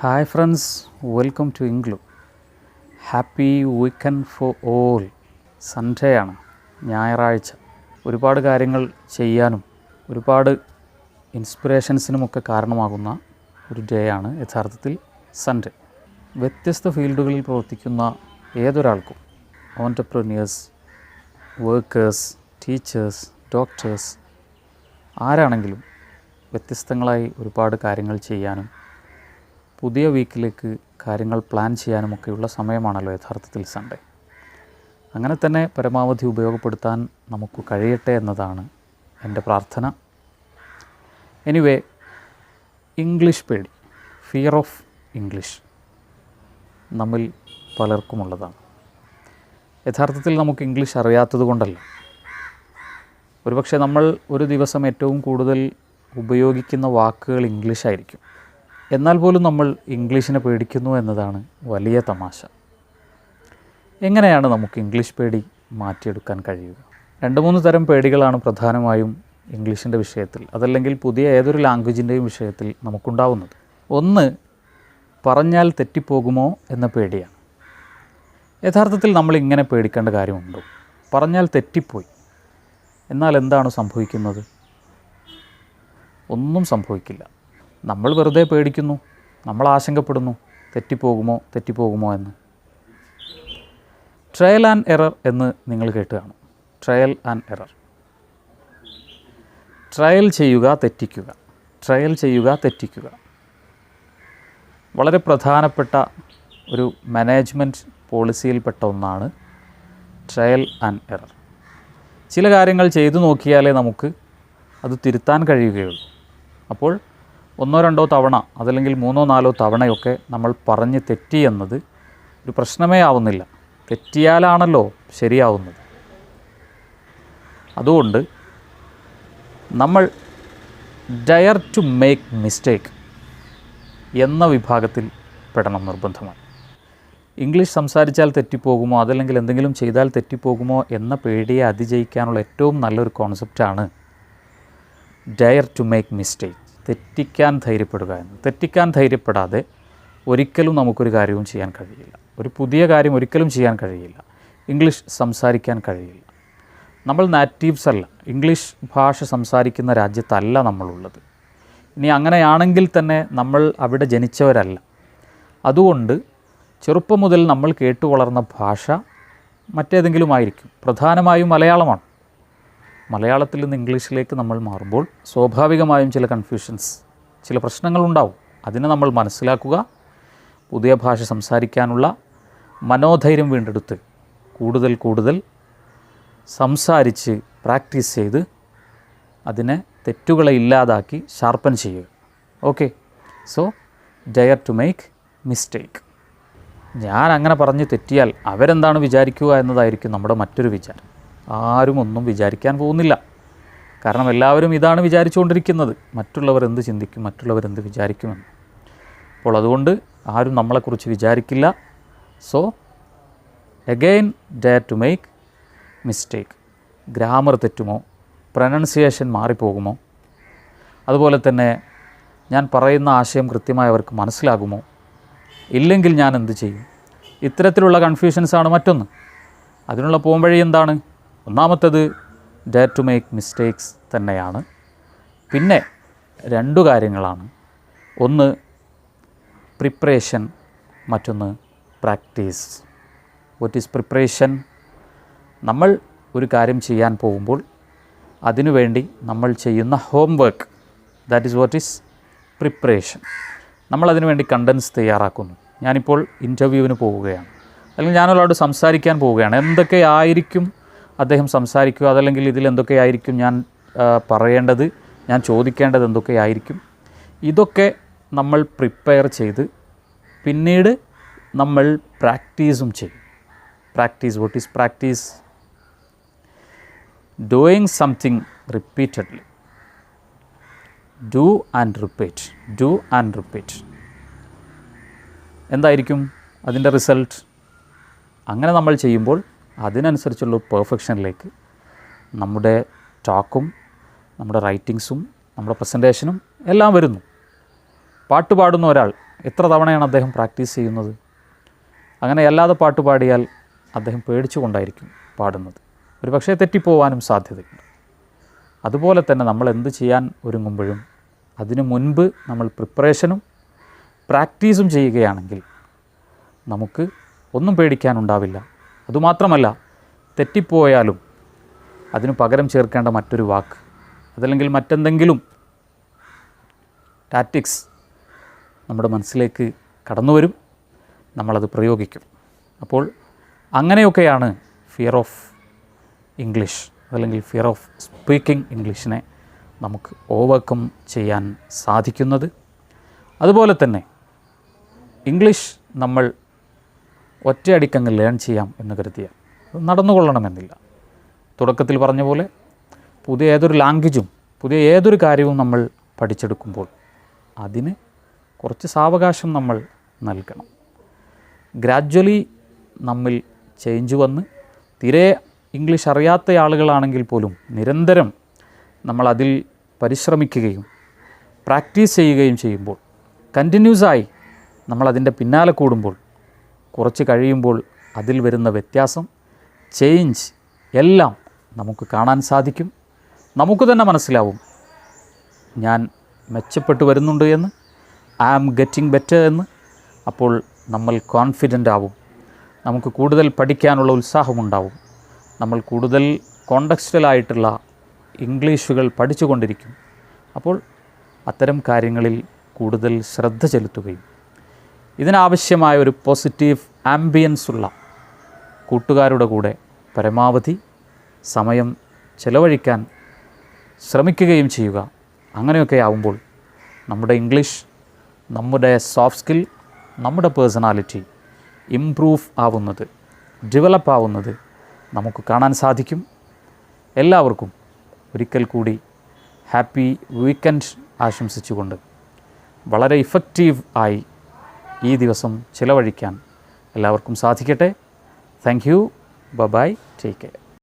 Hi friends, welcome to Englu. Happy weekend for all. Sunday ആണ്, ഞായറാഴ്ച. ഒരുപാട് കാര്യങ്ങൾ ചെയ്യാനും ഒരുപാട് ഇൻസ്പിറേഷൻസിനുമൊക്കെ കാരണമാകുന്ന ഒരു ഡേ ആണ് യഥാർത്ഥത്തിൽ സൺഡേ. വ്യത്യസ്ത ഫീൽഡുകളിൽ പ്രവർത്തിക്കുന്ന ഏതൊരാൾക്കും, ഓൺട്രപ്രന്യേഴ്സ്, വർക്കേഴ്സ്, ടീച്ചേഴ്സ്, ഡോക്ടേഴ്സ്, ആരാണെങ്കിലും വ്യത്യസ്തങ്ങളായി ഒരുപാട് കാര്യങ്ങൾ ചെയ്യാനും പുതിയ വീക്കിലേക്ക് കാര്യങ്ങൾ പ്ലാൻ ചെയ്യാനുമൊക്കെയുള്ള സമയമാണല്ലോ യഥാർത്ഥത്തിൽ സൺഡേ. അങ്ങനെ തന്നെ പരമാവധി ഉപയോഗപ്പെടുത്താൻ നമുക്ക് കഴിയട്ടെ എന്നതാണ് എൻ്റെ പ്രാർത്ഥന. എനിവേ, ഇംഗ്ലീഷ് പേടി, ഫിയർ ഓഫ് ഇംഗ്ലീഷ് നമ്മിൽ പലർക്കുമുള്ളതാണ്. യഥാർത്ഥത്തിൽ നമുക്ക് ഇംഗ്ലീഷ് അറിയാത്തത് കൊണ്ടല്ല. ഒരുപക്ഷെ നമ്മൾ ഒരു ദിവസം ഏറ്റവും കൂടുതൽ ഉപയോഗിക്കുന്ന വാക്കുകൾ ഇംഗ്ലീഷായിരിക്കും. എന്നാൽ പോലും നമ്മൾ ഇംഗ്ലീഷിനെ പേടിക്കുന്നു എന്നതാണ് വലിയ തമാശ. എങ്ങനെയാണ് നമുക്ക് ഇംഗ്ലീഷ് പേടി മാറ്റിയെടുക്കാൻ കഴിയുക? 2-3 തരം പേടികളാണ് പ്രധാനമായും ഇംഗ്ലീഷിൻ്റെ വിഷയത്തിൽ, അതല്ലെങ്കിൽ പുതിയ ഏതൊരു ലാംഗ്വേജിൻ്റെയും വിഷയത്തിൽ നമുക്കുണ്ടാവുന്നത്. ഒന്ന്, പറഞ്ഞാൽ തെറ്റിപ്പോകുമോ എന്ന പേടിയാണ്. യഥാർത്ഥത്തിൽ നമ്മൾ ഇങ്ങനെ പേടിക്കേണ്ട കാര്യമുണ്ടോ? പറഞ്ഞാൽ തെറ്റിപ്പോയി എന്നാൽ എന്താണ് സംഭവിക്കുന്നത്? ഒന്നും സംഭവിക്കില്ല. നമ്മൾ വെറുതെ പേടിക്കുന്നു, നമ്മൾ ആശങ്കപ്പെടുന്നു, തെറ്റിപ്പോകുമോ എന്ന്. ട്രയൽ ആൻഡ് എറർ എന്ന് നിങ്ങൾ കേട്ട് കാണും. Trial and error. ട്രയൽ ചെയ്യുക, തെറ്റിക്കുക, ട്രയൽ ചെയ്യുക, തെറ്റിക്കുക. വളരെ പ്രധാനപ്പെട്ട ഒരു മാനേജ്മെൻറ്റ് പോളിസിയിൽപ്പെട്ട ഒന്നാണ് ട്രയൽ ആൻഡ് എറർ. ചില കാര്യങ്ങൾ ചെയ്തു നോക്കിയാലേ നമുക്ക് അത് തിരുത്താൻ കഴിയുകയുള്ളൂ. അപ്പോൾ 1-2 തവണ, അതല്ലെങ്കിൽ 3-4 തവണയൊക്കെ നമ്മൾ പറഞ്ഞ് തെറ്റി എന്നത് ഒരു പ്രശ്നമേ ആവുന്നില്ല. തെറ്റിയാലാണല്ലോ ശരിയാവുന്നത്. അതുകൊണ്ട് നമ്മൾ ഡയർ ടു മേക്ക് മിസ്റ്റേക്ക് എന്ന വിഭാഗത്തിൽ പെടണം നിർബന്ധമാണ്. ഇംഗ്ലീഷ് സംസാരിച്ചാൽ തെറ്റിപ്പോകുമോ, അതല്ലെങ്കിൽ എന്തെങ്കിലും ചെയ്താൽ തെറ്റിപ്പോകുമോ എന്ന പേടിയെ അതിജയിക്കാനുള്ള ഏറ്റവും നല്ലൊരു കോൺസെപ്റ്റാണ് ഡയർ ടു മേക്ക് മിസ്റ്റേക്ക്. തെറ്റിക്കാൻ ധൈര്യപ്പെടുക എന്ന്. തെറ്റിക്കാൻ ധൈര്യപ്പെടാതെ ഒരിക്കലും നമുക്കൊരു കാര്യവും ചെയ്യാൻ കഴിയില്ല. ഒരു പുതിയ കാര്യം ഒരിക്കലും ചെയ്യാൻ കഴിയില്ല. ഇംഗ്ലീഷ് സംസാരിക്കാൻ കഴിയില്ല. നമ്മൾ നാറ്റീവ്സ് അല്ല, ഇംഗ്ലീഷ് ഭാഷ സംസാരിക്കുന്ന രാജ്യത്തല്ല നമ്മളുള്ളത്. ഇനി അങ്ങനെയാണെങ്കിൽ തന്നെ നമ്മൾ അവിടെ ജനിച്ചവരല്ല. അതുകൊണ്ട് ചെറുപ്പം മുതൽ നമ്മൾ കേട്ടു വളർന്ന ഭാഷ മറ്റേതെങ്കിലും ആയിരിക്കും. പ്രധാനമായും മലയാളമാണ്. മലയാളത്തിൽ നിന്ന് ഇംഗ്ലീഷിലേക്ക് നമ്മൾ മാറുമ്പോൾ സ്വാഭാവികമായും ചില കൺഫ്യൂഷൻസ്, ചില പ്രശ്നങ്ങളുണ്ടാവും. അതിനെ നമ്മൾ മനസ്സിലാക്കുക, പുതിയ ഭാഷ സംസാരിക്കാനുള്ള മനോധൈര്യം വീണ്ടെടുത്ത് കൂടുതൽ സംസാരിച്ച് പ്രാക്ടീസ് ചെയ്ത് അതിനെ തെറ്റുകളെ ഇല്ലാതാക്കി ഷാർപ്പൻ ചെയ്യുക. Okay, so dare to make mistake. ഞാൻ അങ്ങനെ പറഞ്ഞ് തെറ്റിയാൽ അവരെന്താണ് വിചാരിക്കുക എന്നതായിരിക്കും നമ്മുടെ മറ്റൊരു വിചാരം. ആരും ഒന്നും വിചാരിക്കാൻ പോകുന്നില്ല. കാരണം എല്ലാവരും ഇതാണ് വിചാരിച്ചുകൊണ്ടിരിക്കുന്നത്, മറ്റുള്ളവർ എന്ത് ചിന്തിക്കും, മറ്റുള്ളവർ എന്ത് വിചാരിക്കുമെന്ന്. അപ്പോൾ അതുകൊണ്ട് ആരും നമ്മളെക്കുറിച്ച് വിചാരിക്കില്ല. So again dare to make mistake. Grammar തെറ്റുമോ, പ്രൊനൗൺസിയേഷൻ മാറിപ്പോകുമോ, അതുപോലെ തന്നെ ഞാൻ പറയുന്ന ആശയം കൃത്യമായി അവർക്ക് മനസ്സിലാകുമോ, ഇല്ലെങ്കിൽ ഞാൻ എന്ത് ചെയ്യും? ഇത്തരത്തിലുള്ള കൺഫ്യൂഷൻസാണ് മറ്റൊന്ന്. അതിനുള്ള പോംവഴി എന്താണ്? ഒന്നാമത്തേത് ഡയർ ടു മേക്ക് മിസ്റ്റേക്സ് തന്നെയാണ്. പിന്നെ 2 കാര്യങ്ങളാണ്. ഒന്ന് പ്രിപ്പറേഷൻ, മറ്റൊന്ന് പ്രാക്ടീസ്. What is preparation? നമ്മൾ ഒരു കാര്യം ചെയ്യാൻ പോകുമ്പോൾ അതിനുവേണ്ടി നമ്മൾ ചെയ്യുന്ന homework, that is what is preparation. നമ്മളതിനു വേണ്ടി കണ്ടൻസ് തയ്യാറാക്കുന്നു. ഞാനിപ്പോൾ ഇൻ്റർവ്യൂവിന് പോവുകയാണ്, അല്ലെങ്കിൽ ഞാനൊരാളോട് സംസാരിക്കാൻ പോവുകയാണ്. എന്തൊക്കെയായിരിക്കും അദ്ദേഹം സംസാരിക്കുക, അതല്ലെങ്കിൽ ഇതിൽ എന്തൊക്കെയായിരിക്കും ഞാൻ പറയേണ്ടത്, ഞാൻ ചോദിക്കേണ്ടത് എന്തൊക്കെയായിരിക്കും, ഇതൊക്കെ നമ്മൾ പ്രിപ്പയർ ചെയ്ത് പിന്നീട് നമ്മൾ പ്രാക്ടീസും ചെയ്യും. Practice, what is practice? Doing something repeatedly. Do and repeat, do and repeat. എന്തായിരിക്കും അതിൻ്റെ റിസൾട്ട്? അങ്ങനെ നമ്മൾ ചെയ്യുമ്പോൾ അതിനനുസരിച്ചുള്ള പെർഫെക്ഷനിലേക്ക് നമ്മുടെ ടോക്കും നമ്മുടെ റൈറ്റിങ്സും നമ്മുടെ പ്രസൻറ്റേഷനും എല്ലാം വരുന്നു. പാട്ട് പാടുന്ന ഒരാൾ എത്ര തവണയാണ് അദ്ദേഹം പ്രാക്ടീസ് ചെയ്യുന്നത്? അങ്ങനെ അല്ലാതെ പാട്ട് പാടിയാൽ അദ്ദേഹം പേടിച്ചുകൊണ്ടായിരിക്കും പാടുന്നത്. ഒരു പക്ഷേ തെറ്റിപ്പോവാനും സാധ്യതയുണ്ട്. അതുപോലെ തന്നെ നമ്മൾ എന്ത് ചെയ്യാൻ ഒരുങ്ങുമ്പോഴും അതിനു മുൻപ് നമ്മൾ പ്രിപ്പറേഷനും പ്രാക്ടീസും ചെയ്യുകയാണെങ്കിൽ നമുക്ക് ഒന്നും പേടിക്കാനുണ്ടാവില്ല. അതുമാത്രമല്ല, തെറ്റിപ്പോയാലും അതിന് പകരം ചേർക്കേണ്ട മറ്റൊരു വാക്ക് അതല്ലെങ്കിൽ മറ്റെന്തെങ്കിലും ടാറ്റിക്സ് നമ്മുടെ മനസ്സിലേക്ക് കടന്നു വരും, നമ്മളത് പ്രയോഗിക്കും. അപ്പോൾ അങ്ങനെയൊക്കെയാണ് ഫിയർ ഓഫ് ഇംഗ്ലീഷ് അല്ലെങ്കിൽ ഫിയർ ഓഫ് സ്പീക്കിംഗ് ഇംഗ്ലീഷിനെ നമുക്ക് ഓവർകം ചെയ്യാൻ സാധിക്കുന്നത്. അതുപോലെ തന്നെ ഇംഗ്ലീഷ് നമ്മൾ ഒറ്റയടിക്കങ്ങ് ലേൺ ചെയ്യാം എന്ന് കരുതിയാൽ നടന്നുകൊള്ളണമെന്നില്ല. തുടക്കത്തിൽ പറഞ്ഞ പോലെ പുതിയ ഏതൊരു ലാംഗ്വേജും പുതിയ ഏതൊരു കാര്യവും നമ്മൾ പഠിച്ചെടുക്കുമ്പോൾ അതിന് കുറച്ച് സാവകാശം നമ്മൾ നൽകണം. ഗ്രാജ്വലി നമ്മിൽ ചേഞ്ച് വന്ന് തീരെ ഇംഗ്ലീഷ് അറിയാത്ത ആളുകളാണെങ്കിൽ പോലും നിരന്തരം നമ്മളതിൽ പരിശ്രമിക്കുകയും പ്രാക്ടീസ് ചെയ്യുകയും ചെയ്യുമ്പോൾ, കണ്ടിന്യൂസായി നമ്മളതിൻ്റെ പിന്നാലെ കൂടുമ്പോൾ, കുറച്ച് കഴിയുമ്പോൾ അതിൽ വരുന്ന വ്യത്യാസം, ചേഞ്ച് എല്ലാം നമുക്ക് കാണാൻ സാധിക്കും. നമുക്ക് തന്നെ മനസ്സിലാവും ഞാൻ മെച്ചപ്പെട്ടു വരുന്നുണ്ട് എന്ന്, ഐ ആം ഗെറ്റിംഗ് ബെറ്റർ എന്ന്. അപ്പോൾ നമ്മൾ കോൺഫിഡൻ്റ് ആവും, നമുക്ക് കൂടുതൽ പഠിക്കാനുള്ള ഉത്സാഹമുണ്ടാവും, നമ്മൾ കൂടുതൽ കോണ്ടക്സ്റ്റലായിട്ടുള്ള ഇംഗ്ലീഷുകൾ പഠിച്ചുകൊണ്ടിരിക്കും. അപ്പോൾ അത്തരം കാര്യങ്ങളിൽ കൂടുതൽ ശ്രദ്ധ ചെലുത്തുകയും ഇതിനാവശ്യമായ ഒരു പോസിറ്റീവ് ആംബിയൻസ് ഉള്ള കൂട്ടുകാരുടെ കൂടെ പരമാവധി സമയം ചെലവഴിക്കാൻ ശ്രമിക്കുകയും ചെയ്യുക. അങ്ങനെയൊക്കെ ആവുമ്പോൾ നമ്മുടെ ഇംഗ്ലീഷ്, നമ്മുടെ സോഫ്റ്റ് സ്കിൽ, നമ്മുടെ പേഴ്സണാലിറ്റി ഇംപ്രൂവ് ആവുന്നത്, ഡെവലപ്പ് ആവുന്നത് നമുക്ക് കാണാൻ സാധിക്കും. എല്ലാവർക്കും ഒരിക്കൽ കൂടി ഹാപ്പി വീക്കെൻഡ് ആശംസിച്ചുകൊണ്ട് വളരെ ഇഫക്റ്റീവ് ആയി ഈ ദിവസം ചിലവഴിക്കാൻ എല്ലാവർക്കും സാധിക്കട്ടെ. Thank you. Bye. Take care.